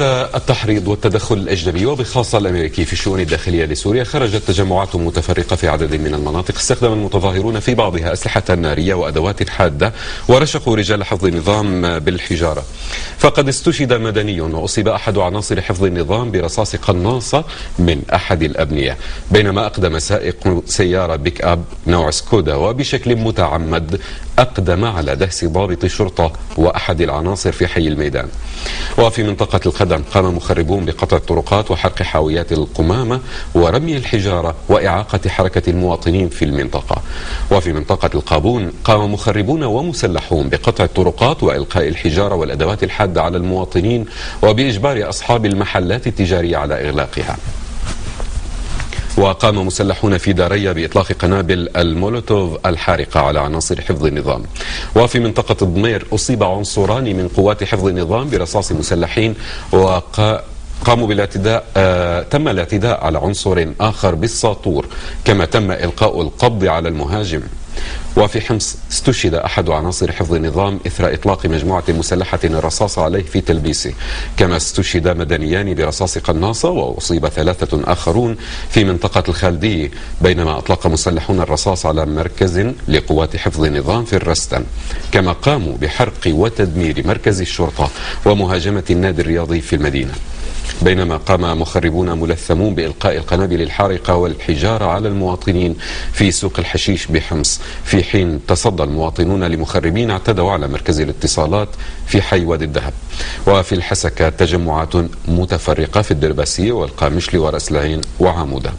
التحريض والتدخل الأجنبي وبخاصة الأمريكي في الشؤون الداخلية لسوريا، خرجت تجمعات متفرقة في عدد من المناطق. استخدم المتظاهرون في بعضها أسلحة نارية وأدوات حادة ورشقوا رجال حفظ النظام بالحجارة. فقد استشهد مدني وأصيب أحد عناصر حفظ النظام برصاص قناصة من أحد الأبنية، بينما أقدم سائق سيارة بيك أب نوع سكودا وبشكل متعمد أقدم على دهس ضابط الشرطة وأحد العناصر في حي الميدان. وفي منطقة القدم قام مخربون بقطع الطرقات وحرق حاويات القمامة ورمي الحجارة وإعاقة حركة المواطنين في المنطقة. وفي منطقة القابون قام مخربون ومسلحون بقطع الطرقات وإلقاء الحجارة والأدوات الحادة على المواطنين وبإجبار أصحاب المحلات التجارية على إغلاقها. وقام مسلحون في داريا بإطلاق قنابل المولوتوف الحارقة على عناصر حفظ النظام. وفي منطقة الضمير أصيب عنصران من قوات حفظ النظام برصاص مسلحين قاموا بالاعتداء تم الاعتداء على عنصر آخر بالساطور، كما تم إلقاء القبض على المهاجم. وفي حمص استشهد أحد عناصر حفظ النظام إثر إطلاق مجموعة مسلحة الرصاص عليه في تلبيسه، كما استشهد مدنيان برصاص قناصة وأصيب 3 آخرون في منطقة الخالدية، بينما أطلق مسلحون الرصاص على مركز لقوات حفظ النظام في الرستن، كما قاموا بحرق وتدمير مركز الشرطة ومهاجمة النادي الرياضي في المدينة. بينما قام مخربون ملثمون بإلقاء القنابل الحارقة والحجارة على المواطنين في سوق الحشيش بحمص، في حين تصدى المواطنون لمخربين اعتدوا على مركز الاتصالات في حي وادي الذهب. وفي الحسكة تجمعات متفرقة في الدرباسية والقامشلي ورأس العين وعمودة.